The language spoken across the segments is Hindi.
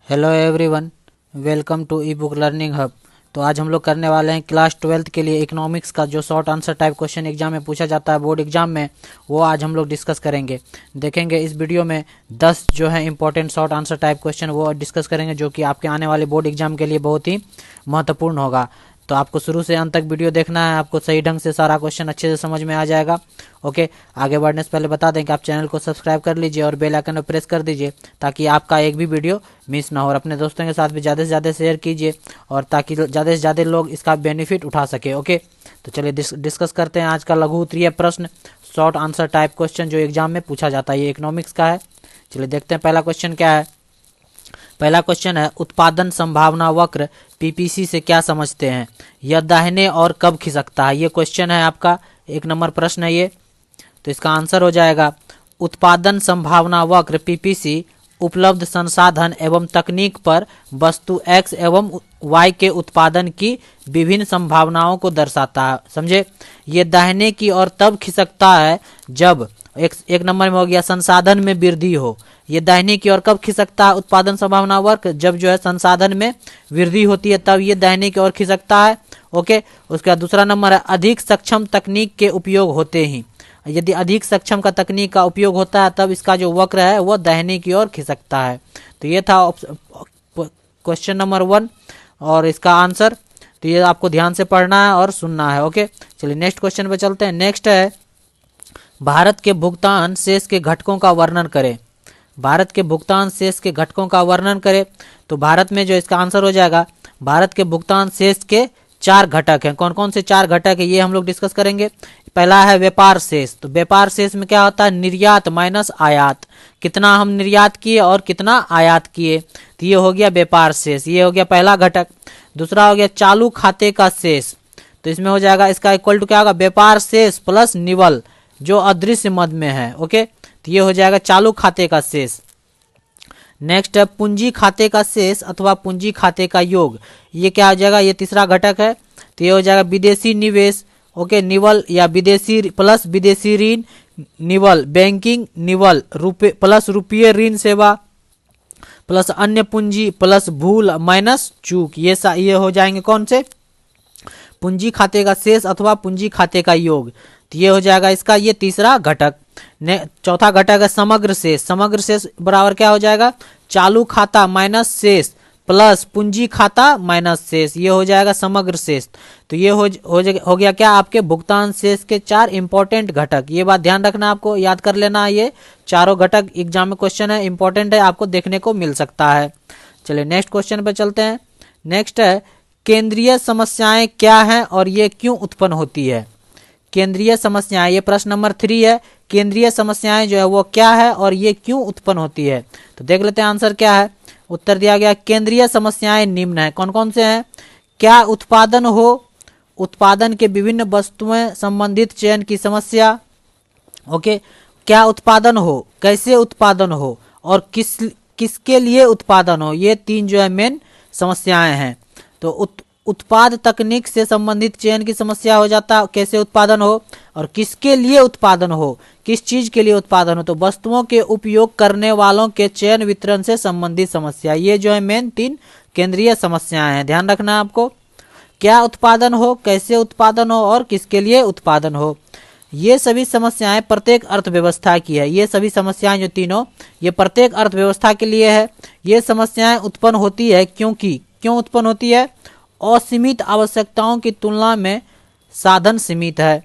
Hello everyone, welcome to e book learning hub. तो आज हम लोग करने वाले हैं क्लास 12th के लिए इकोनॉमिक्स का जो short answer type question exam में पूछा जाता है बोर्ड एग्जाम में, वो आज हम लोग डिस्कस करेंगे। देखेंगे इस वीडियो में 10 जो है important short answer type question वो डिस्कस करेंगे, जो कि आपके आने वाले बोर्ड एग्जाम के लिए बहुत ही महत्वपूर्ण होगा। तो आपको शुरू से अंत तक वीडियो देखना है, आपको सही ढंग से सारा क्वेश्चन अच्छे से समझ में आ जाएगा। ओके, आगे बढ़ने से पहले बता दें कि आप चैनल को सब्सक्राइब कर लीजिए और बेल आइकन पर प्रेस कर दीजिए, ताकि आपका एक भी वीडियो मिस ना हो। और अपने दोस्तों के साथ भी ज़्यादा से ज़्यादा शेयर कीजिए, और ताकि ज़्यादा से ज़्यादा लोग इसका बेनिफिट उठा सके। ओके, तो चलिए डिस्कस करते हैं आज का लघु उत्तरीय प्रश्न, शॉर्ट आंसर टाइप क्वेश्चन जो एग्जाम में पूछा जाता है। ये इकोनॉमिक्स का है। चलिए देखते हैं पहला क्वेश्चन क्या है। पहला क्वेश्चन है, उत्पादन संभावना वक्र पीपीसी से क्या समझते हैं? यह दाहिने और कब खिसकता है? ये क्वेश्चन है आपका, 1 नंबर प्रश्न है ये। तो इसका आंसर हो जाएगा उत्पादन संभावना वक्र पीपीसी उपलब्ध संसाधन एवं तकनीक पर वस्तु x एवं y के उत्पादन की विभिन्न संभावनाओं को दर्शाता है। समझे? ये दाहिने की ओर तब खिसकता है जब एक नंबर में हो गया संसाधन में वृद्धि हो। ये दाहिने की ओर कब खिसकता है उत्पादन संभावना वक्र? जब जो है संसाधन में वृद्धि होती है, तब ये दाहिने की ओर खिसकता है। ओके, उसके बाद दूसरा नंबर है, अधिक सक्षम तकनीक के उपयोग होते ही। यदि अधिक सक्षम का तकनीक का उपयोग होता है, तब इसका जो वक्र है वह दाहिने की ओर खिसकता है। तो ये था क्वेश्चन नंबर 1 और इसका आंसर। तो ये आपको ध्यान से पढ़ना है और सुनना है। ओके, चलिए नेक्स्ट क्वेश्चन पे चलते हैं। नेक्स्ट है, भारत के भुगतान शेष के घटकों का वर्णन करें। भारत के भुगतान शेष के घटकों का वर्णन करें। तो भारत में जो इसका आंसर हो जाएगा, भारत के भुगतान शेष के 4 घटक हैं। कौन कौन से 4 घटक है ये हम लोग डिस्कस करेंगे। पहला है व्यापार शेष। तो व्यापार शेष में क्या होता है? निर्यात माइनस आयात, कितना हम निर्यात किए और कितना आयात किए, तो ये हो गया व्यापार शेष। ये हो गया पहला घटक। दूसरा हो गया चालू खाते का शेष। तो इसमें हो जाएगा, इसका इक्वल टू क्या होगा? व्यापार शेष प्लस निवल जो अदृश्य मद में है। ओके, तो ये हो जाएगा चालू खाते का शेष। नेक्स्ट है पूंजी खाते का शेष अथवा पूंजी खाते का योग। ये क्या हो जाएगा? ये तीसरा घटक है। तो ये हो जाएगा विदेशी निवेश, ओके, निवल या विदेशी प्लस विदेशी ऋण निवल, बैंकिंग निवल, रुपये प्लस रुपये ऋण सेवा प्लस अन्य पूंजी प्लस भूल माइनस चूक। ये हो जाएंगे कौन से? पूंजी खाते का शेष अथवा पूंजी खाते का योग। तो ये हो जाएगा इसका ये तीसरा घटक। चौथा घटक है समग्र शेष। समग्र शेष बराबर क्या हो जाएगा? चालू खाता माइनस शेष प्लस पूंजी खाता माइनस शेष। ये हो जाएगा समग्र शेष। तो ये हो गया क्या? आपके भुगतान शेष के 4 इंपॉर्टेंट घटक। ये बात ध्यान रखना, आपको याद कर लेना। ये चारों घटक एग्जाम में क्वेश्चन है, इंपॉर्टेंट है, आपको देखने को मिल सकता है। चलिए नेक्स्ट क्वेश्चन पे चलते हैं। नेक्स्ट है, केंद्रीय समस्याएं क्या हैं और ये क्यों उत्पन्न होती है? केंद्रीय समस्याएं, ये प्रश्न नंबर 3 है। केंद्रीय समस्याएं जो है वो क्या है और ये क्यों उत्पन्न होती है? तो देख लेते हैं आंसर क्या है। उत्तर दिया गया, केंद्रीय समस्याएं निम्न है। कौन कौन से हैं? क्या उत्पादन हो, उत्पादन के विभिन्न वस्तुएं संबंधित चयन की समस्या। ओके, क्या उत्पादन हो, कैसे उत्पादन हो और किसके लिए उत्पादन हो। ये 3 जो है मेन समस्याएं हैं। तो उत्पाद तकनीक से संबंधित चयन की समस्या हो जाता, कैसे उत्पादन हो और किसके लिए उत्पादन हो, किस चीज के लिए उत्पादन हो। तो वस्तुओं के उपयोग करने वालों के चयन वितरण से संबंधित समस्या। ये जो है मेन 3 केंद्रीय समस्याएं हैं, ध्यान रखना आपको। क्या उत्पादन हो, कैसे उत्पादन हो और किसके लिए उत्पादन हो। ये सभी समस्याएं प्रत्येक अर्थव्यवस्था की है। ये सभी समस्याएं जो तीनों, ये प्रत्येक अर्थव्यवस्था के लिए है। ये समस्याएं उत्पन्न होती है क्यों उत्पन्न होती है? असीमित आवश्यकताओं की तुलना में साधन सीमित है।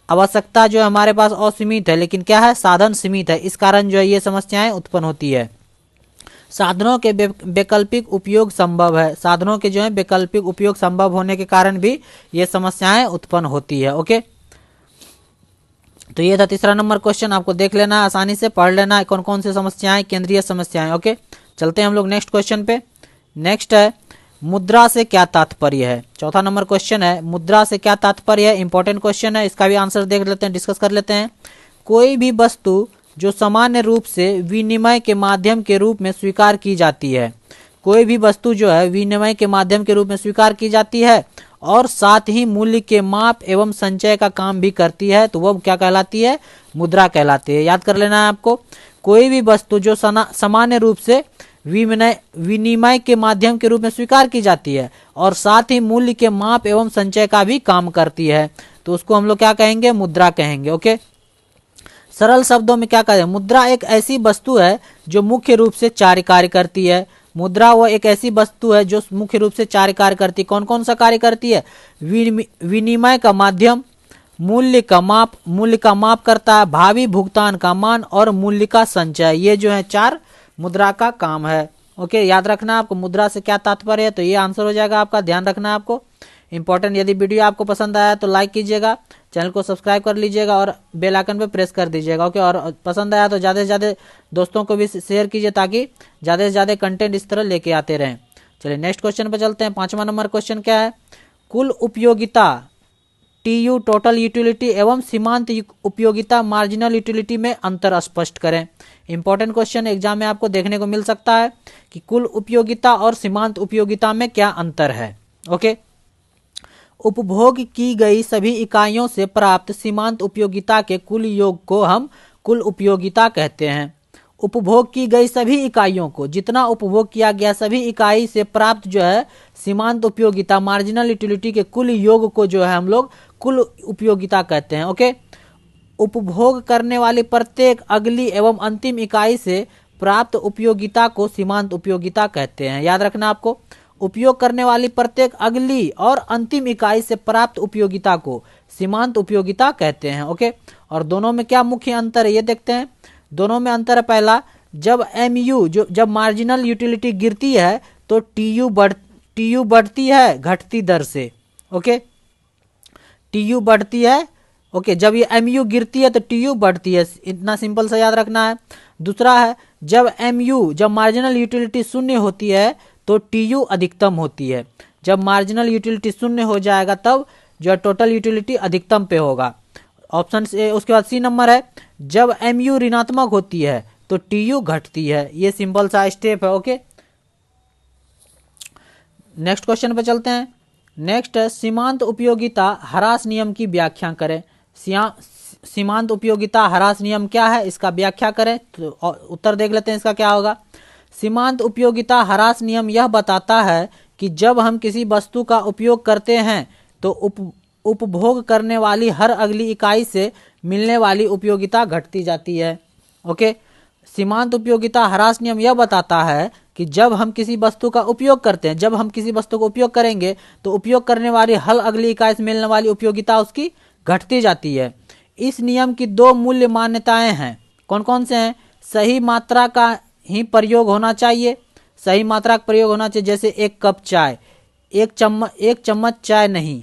आवश्यकता जो है हमारे पास असीमित है, लेकिन क्या है? साधन सीमित है। इस कारण जो है ये समस्याएं उत्पन्न होती है। साधनों के वैकल्पिक उपयोग संभव है। साधनों के जो है वैकल्पिक उपयोग संभव होने के कारण भी ये समस्याएं उत्पन्न होती है। ओके, तो ये था तीसरा नंबर क्वेश्चन, आपको देख लेना, आसानी से पढ़ लेना कौन कौन सी समस्याएं केंद्रीय समस्याएं। ओके, चलते हैं हम लोग नेक्स्ट क्वेश्चन पे। नेक्स्ट है, मुद्रा से क्या तात्पर्य है। चौथा नंबर क्वेश्चन है, मुद्रा से क्या तात्पर्य है। इंपॉर्टेंट क्वेश्चन है, इसका भी आंसर देख लेते हैं, डिस्कस कर लेते हैं। कोई भी वस्तु जो सामान्य रूप से विनिमय के माध्यम के रूप में स्वीकार की जाती है। कोई भी वस्तु जो है विनिमय के माध्यम के रूप में स्वीकार की जाती है और साथ ही मूल्य के माप एवं संचय का काम भी करती है, तो वह क्या कहलाती है? मुद्रा कहलाती है। याद कर लेना है आपको। कोई भी वस्तु जो सामान्य रूप से विनिमय के माध्यम के रूप में स्वीकार की जाती है और साथ ही मूल्य के माप एवं संचय का भी काम करती है। तो उसको हम लोग क्या कहेंगे, मुद्रा कहेंगे। ओके, सरल शब्दों में क्या कहें, मुद्रा एक ऐसी वस्तु है जो मुख्य रूप से 4 कार्य करती है। मुद्रा वो एक ऐसी वस्तु है जो मुख्य रूप से 4 कार्य करती है। कौन कौन सा कार्य करती है, विनिमय का माध्यम, मूल्य का माप करता है, भावी भुगतान का मान और मूल्य का संचय। ये जो है 4 मुद्रा का काम है। ओके, याद रखना आपको मुद्रा से क्या तात्पर्य है, तो ये आंसर हो जाएगा आपका, ध्यान रखना आपको इंपॉर्टेंट। यदि वीडियो आपको पसंद आया तो लाइक कीजिएगा, चैनल को सब्सक्राइब कर लीजिएगा और बेल आइकन पे प्रेस कर दीजिएगा। ओके, और पसंद आया तो ज़्यादा से ज़्यादा दोस्तों को भी शेयर कीजिए ताकि ज़्यादा से ज़्यादा कंटेंट इस तरह लेके आते रहें। चलिए नेक्स्ट क्वेश्चन पे चलते हैं। 5वां नंबर क्वेश्चन क्या है, कुल उपयोगिता TU टोटल यूटिलिटी एवं सीमांत उपयोगिता मार्जिनल यूटिलिटी में अंतर स्पष्ट करें। इंपॉर्टेंट क्वेश्चन एग्जाम में आपको देखने को मिल सकता है कि कुल उपयोगिता और सीमांत उपयोगिता में क्या अंतर है। ओके, उपभोग की गई सभी इकाइयों से प्राप्त सीमांत उपयोगिता के कुल योग को हम कुल उपयोगिता कहते हैं। उपभोग की गई सभी इकाइयों को, जितना उपभोग किया गया सभी इकाई से प्राप्त जो है सीमांत उपयोगिता मार्जिनल यूटिलिटी के कुल योग को जो है हम लोग कुल उपयोगिता कहते हैं। ओके, उपभोग करने वाली प्रत्येक अगली एवं अंतिम इकाई से प्राप्त उपयोगिता को सीमांत उपयोगिता कहते हैं। याद रखना आपको, उपयोग करने वाली प्रत्येक अगली और अंतिम इकाई से प्राप्त उपयोगिता को सीमांत उपयोगिता कहते हैं। ओके, और दोनों में क्या मुख्य अंतर है ये देखते हैं। दोनों में अंतर है, पहला, जब MU जब मार्जिनल यूटिलिटी गिरती है तो TU बढ़ती है घटती दर से। ओके, TU बढ़ती है। ओके, जब ये MU गिरती है तो TU बढ़ती है, इतना सिंपल सा याद रखना है। दूसरा है, जब मार्जिनल यूटिलिटी शून्य होती है तो TU अधिकतम होती है। जब मार्जिनल यूटिलिटी शून्य हो जाएगा तब जो टोटल यूटिलिटी अधिकतम पे होगा। ऑप्शन से उसके बाद C नंबर है, जब MU ऋणात्मक होती है तो TU घटती है। ये सिंपल सा स्टेप है। ओके, नेक्स्ट क्वेश्चन पे चलते हैं। नेक्स्ट है, सीमांत उपयोगिता ह्रास नियम की व्याख्या करें। सीमांत उपयोगिता ह्रास नियम क्या है, इसका व्याख्या करें। तो उत्तर देख लेते हैं इसका क्या होगा। सीमांत उपयोगिता ह्रास नियम यह बताता है कि जब हम किसी वस्तु का उपयोग करते हैं तो उपभोग करने वाली हर अगली इकाई से मिलने वाली उपयोगिता घटती जाती है। ओके, सीमांत उपयोगिता ह्रास नियम यह बताता है कि जब हम किसी वस्तु का उपयोग करते हैं, जब हम किसी वस्तु का उपयोग करेंगे तो उपयोग करने वाली हर अगली इकाई से मिलने वाली उपयोगिता उसकी घटती जाती है। इस नियम की 2 मूल्य मान्यताएं हैं। कौन कौन से हैं, सही मात्रा का ही प्रयोग होना चाहिए, सही मात्रा का प्रयोग होना चाहिए। जैसे 1 कप चाय, 1 चम्मच चाय नहीं,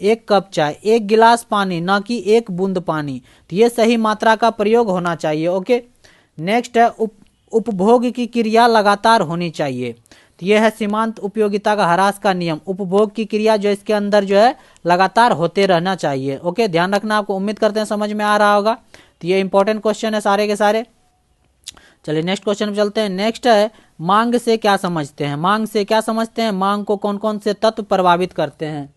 1 कप चाय, 1 गिलास पानी, ना कि 1 बूंद पानी। तो ये सही मात्रा का प्रयोग होना चाहिए। ओके, नेक्स्ट है, उपभोग की क्रिया लगातार होनी चाहिए। तो ये है सीमांत उपयोगिता का ह्रास का नियम। उपभोग की क्रिया जो इसके अंदर जो है लगातार होते रहना चाहिए। ओके, ध्यान रखना आपको, उम्मीद करते हैं समझ में आ रहा होगा। तो ये इंपॉर्टेंट क्वेश्चन है सारे के सारे। चलिए नेक्स्ट क्वेश्चन पे चलते हैं। नेक्स्ट है, मांग से क्या समझते हैं। मांग से क्या समझते हैं, मांग को कौन कौन से तत्व प्रभावित करते हैं।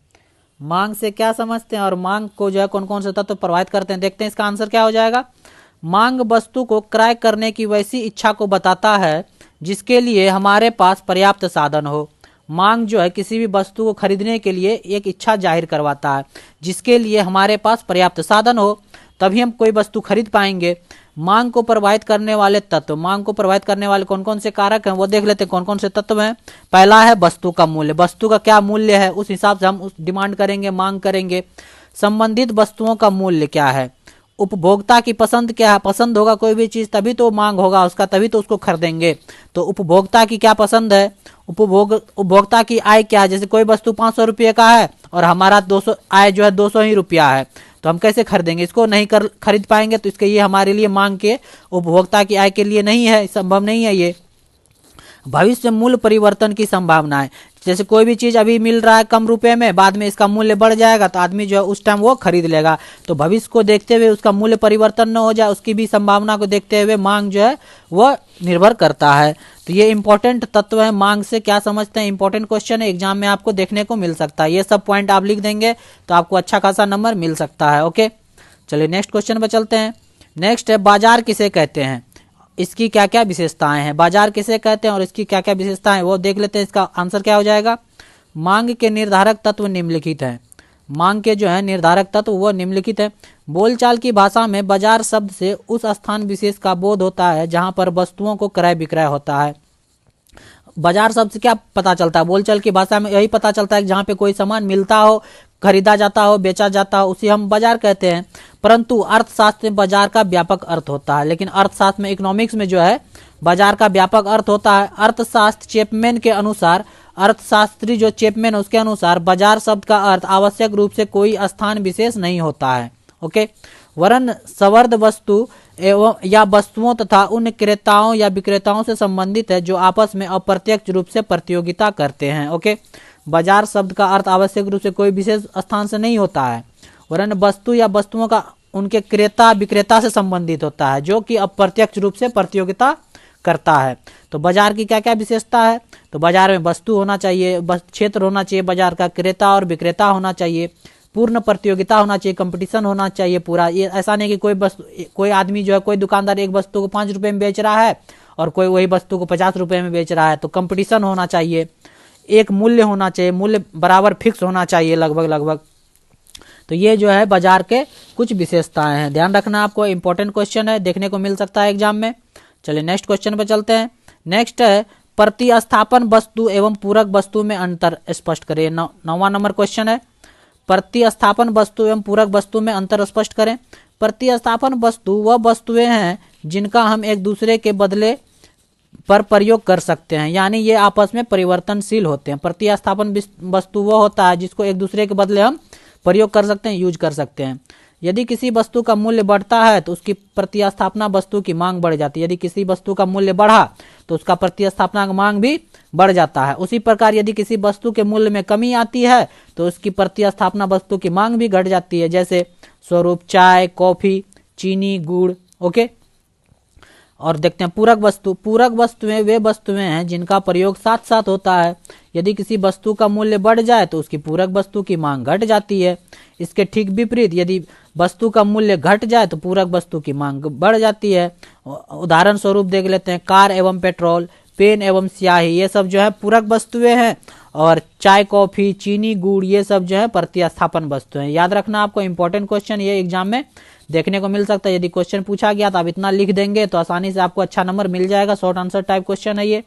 मांग से क्या समझते हैं और मांग को जो है कौन कौन से तत्व प्रभावित करते हैं, देखते हैं इसका आंसर क्या हो जाएगा। मांग वस्तु को क्रय करने की वैसी इच्छा को बताता है जिसके लिए हमारे पास पर्याप्त साधन हो। मांग जो है किसी भी वस्तु को खरीदने के लिए एक इच्छा जाहिर करवाता है जिसके लिए हमारे पास पर्याप्त साधन हो, तभी हम कोई वस्तु खरीद पाएंगे। मांग को प्रभावित करने वाले तत्व, मांग को प्रभावित करने वाले कौन कौन से कारक हैं वो देख लेते हैं कौन कौन से तत्व हैं। पहला है वस्तु का मूल्य, वस्तु का क्या मूल्य है उस हिसाब से हम उस डिमांड करेंगे, मांग करेंगे। संबंधित वस्तुओं का मूल्य क्या है। उपभोक्ता की पसंद क्या है, पसंद होगा कोई भी चीज तभी तो मांग होगा उसका, तभी तो उसको खरीदेंगे। तो उपभोक्ता की क्या पसंद है, उपभोक्ता की आय क्या है। जैसे कोई वस्तु 500 रुपये का है और हमारा 200 आय जो है 200 ही रुपया है, तो हम कैसे खरीदेंगे, इसको नहीं खरीद पाएंगे। तो इसके ये हमारे लिए मांग के उपभोक्ता की आय के लिए नहीं है, संभव नहीं है। ये भविष्य मूल्य परिवर्तन की संभावना है। जैसे कोई भी चीज अभी मिल रहा है कम रुपए में, बाद में इसका मूल्य बढ़ जाएगा तो आदमी जो है उस टाइम वो खरीद लेगा। तो भविष्य को देखते हुए उसका मूल्य परिवर्तन न हो जाए उसकी भी संभावना को देखते हुए मांग जो है वह निर्भर करता है। तो ये इंपॉर्टेंट तत्व है। मांग से क्या समझते हैं, इंपॉर्टेंट क्वेश्चन है, एग्जाम में आपको देखने को मिल सकता है। ये सब पॉइंट आप लिख देंगे तो आपको अच्छा खासा नंबर मिल सकता है। ओके, चलिए नेक्स्ट क्वेश्चन पर चलते हैं। नेक्स्ट है, बाजार किसे कहते हैं। इसकी क्या क्या विशेषताएं हैं, बाजार किसे कहते हैं और इसकी क्या क्या विशेषताएं वो देख लेते हैं। इसका आंसर क्या हो जाएगा, मांग के निर्धारक तत्व निम्नलिखित हैं। मांग के जो है निर्धारक तत्व वो निम्नलिखित है। बोलचाल की भाषा में बाजार शब्द से उस स्थान विशेष का बोध होता है जहां पर वस्तुओं को क्रय विक्रय होता है। बाजार शब्द से क्या पता चलता है, बोलचाल की भाषा में यही पता चलता है कि जहाँ पे कोई सामान मिलता हो, खरीदा जाता हो, बेचा जाता हो, उसे हम बाजार कहते हैं। परंतु अर्थशास्त्र में बाजार का व्यापक अर्थ होता है, लेकिन अर्थशास्त्र में, इकोनॉमिक्स में जो है बाजार का व्यापक अर्थ होता है। अर्थशास्त्र चैपमैन के अनुसार, अर्थशास्त्री जो चैपमैन उसके अनुसार बाजार शब्द का अर्थ आवश्यक रूप से कोई स्थान विशेष नहीं होता है। ओके, वरन सवर्द वस्तु एवं या वस्तुओं तथा उन क्रेताओं या विक्रेताओं से संबंधित है जो आपस में अप्रत्यक्ष रूप से प्रतियोगिता करते हैं। ओके, बाजार शब्द का अर्थ आवश्यक रूप से कोई विशेष स्थान से नहीं होता है, वरन वस्तु या वस्तुओं का उनके क्रेता विक्रेता से संबंधित होता है जो कि अप्रत्यक्ष रूप से प्रतियोगिता करता है। तो बाजार की क्या क्या विशेषता है, तो बाजार में वस्तु होना चाहिए, क्षेत्र होना चाहिए बाजार का, क्रेता और विक्रेता होना चाहिए, पूर्ण प्रतियोगिता होना चाहिए, कंपटीशन होना चाहिए पूरा। ये ऐसा नहीं कि कोई आदमी जो है, कोई दुकानदार एक वस्तु को 5 रुपए में बेच रहा है और कोई वही वस्तु को 50 रुपए में बेच रहा है। तो कंपटीशन होना चाहिए, एक मूल्य होना चाहिए, मूल्य बराबर फिक्स होना चाहिए लगभग। तो ये जो है बाजार के कुछ विशेषताएं हैं, ध्यान रखना आपको, इंपॉर्टेंट क्वेश्चन है, देखने को मिल सकता है एग्जाम में। चलिए नेक्स्ट क्वेश्चन पे चलते हैं। नेक्स्ट है प्रतिस्थापन वस्तु एवं पूरक वस्तु में अंतर स्पष्ट करें। 9वां नंबर क्वेश्चन है, प्रतिस्थापन वस्तु एवं पूरक वस्तु में अंतर स्पष्ट करें। प्रतिस्थापन वस्तु वह वस्तुएं हैं जिनका हम एक दूसरे के बदले पर प्रयोग कर सकते हैं, यानी ये आपस में परिवर्तनशील होते हैं। प्रतिस्थापन वस्तु वह होता है जिसको एक दूसरे के बदले हम प्रयोग कर सकते हैं, यूज कर सकते हैं। यदि किसी वस्तु का मूल्य बढ़ता है तो उसकी प्रतिस्थापना वस्तु की मांग बढ़ जाती है। यदि किसी वस्तु का मूल्य बढ़ा तो उसका प्रतिस्थापना मांग भी बढ़ जाता है। उसी प्रकार यदि किसी वस्तु के मूल्य में कमी आती है तो उसकी प्रतिस्थापना वस्तु की मांग भी घट जाती है, जैसे स्वरूप चाय, कॉफी, चीनी, गुड़। ओके, और देखते हैं पूरक वस्तु। पूरक वस्तुएं वे वस्तुएं हैं जिनका प्रयोग साथ साथ होता है। यदि किसी वस्तु का मूल्य बढ़ जाए तो उसकी पूरक वस्तु की मांग घट जाती है। इसके ठीक विपरीत यदि वस्तु का मूल्य घट जाए तो पूरक वस्तु की मांग बढ़ जाती है। उदाहरण स्वरूप देख लेते हैं, कार एवं पेट्रोल, पेन एवं स्याही, ये सब जो है पूरक वस्तुएं हैं, और चाय, कॉफी, चीनी, गुड़, ये सब जो है प्रतिस्थापन वस्तुएं। याद रखना आपको, इंपॉर्टेंट क्वेश्चन ये एग्जाम में देखने को मिल सकता है। यदि क्वेश्चन पूछा गया तो आप इतना लिख देंगे तो आसानी से आपको अच्छा नंबर मिल जाएगा। शॉर्ट आंसर टाइप क्वेश्चन है ये।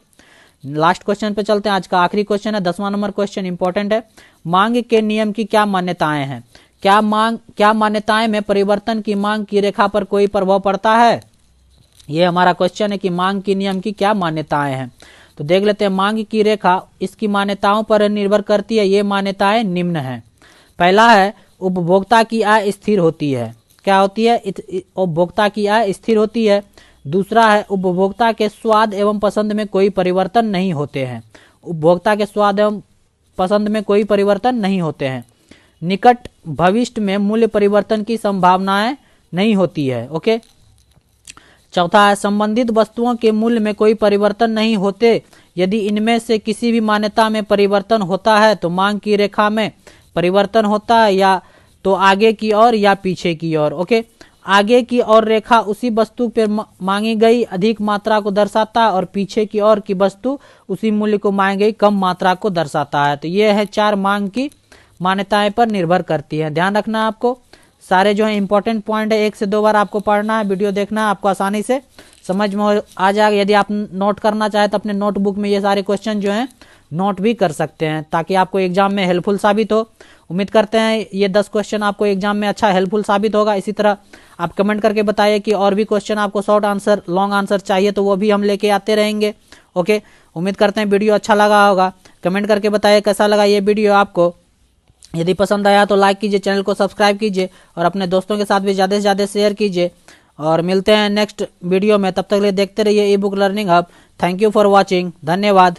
लास्ट क्वेश्चन पे चलते हैं, आज का आखिरी क्वेश्चन है, 10वां नंबर क्वेश्चन, इंपॉर्टेंट है। मांग के नियम की क्या मान्यताएं हैं? क्या मान्यताएं में परिवर्तन की मांग की रेखा पर कोई प्रभाव पड़ता है? ये हमारा क्वेश्चन है कि मांग की नियम की क्या मान्यताएं हैं। तो देख लेते हैं, मांग की रेखा इसकी मान्यताओं पर निर्भर करती है। ये मान्यताएं निम्न है। पहला है, उपभोक्ता की आय स्थिर होती है। क्या होती है? उपभोक्ता की आय स्थिर होती है। दूसरा है, उपभोक्ता के स्वाद एवं पसंद में कोई परिवर्तन नहीं होते हैं। उपभोक्ता के स्वाद एवं पसंद में कोई परिवर्तन नहीं होते हैं। निकट भविष्य में मूल्य परिवर्तन की संभावनाएं नहीं होती है। ओके। चौथा है, संबंधित वस्तुओं के मूल्य में कोई परिवर्तन नहीं होते। यदि इनमें से किसी भी मान्यता में परिवर्तन होता है तो मांग की रेखा में परिवर्तन होता है, या तो आगे की ओर या पीछे की ओर। ओके, आगे की ओर रेखा उसी वस्तु पर मांगी गई अधिक मात्रा को दर्शाता है और पीछे की ओर की वस्तु उसी मूल्य को मांगी गई कम मात्रा को दर्शाता है। तो ये है 4 मांग की मान्यताएं पर निर्भर करती है। ध्यान रखना आपको, सारे जो है इंपॉर्टेंट पॉइंट है 1 से 2 बार आपको पढ़ना है, वीडियो देखना है, आपको आसानी से समझ में आ जाएगा। यदि आप नोट करना चाहे तो अपने नोटबुक में ये सारे क्वेश्चन जो हैं नोट भी कर सकते हैं, ताकि आपको एग्जाम में हेल्पफुल साबित हो। उम्मीद करते हैं ये 10 क्वेश्चन आपको एग्जाम में अच्छा हेल्पफुल साबित होगा। इसी तरह आप कमेंट करके बताइए कि और भी क्वेश्चन आपको शॉर्ट आंसर, लॉन्ग आंसर चाहिए तो वो भी हम लेके आते रहेंगे। ओके, उम्मीद करते हैं वीडियो अच्छा लगा होगा। कमेंट करके बताइए कैसा लगा ये वीडियो आपको। यदि पसंद आया तो लाइक कीजिए, चैनल को सब्सक्राइब कीजिए और अपने दोस्तों के साथ भी ज़्यादा से ज़्यादा शेयर कीजिए। और मिलते हैं नेक्स्ट वीडियो में, तब तक के लिए देखते रहिए ई book learning hub. Thank you for watching, धन्यवाद।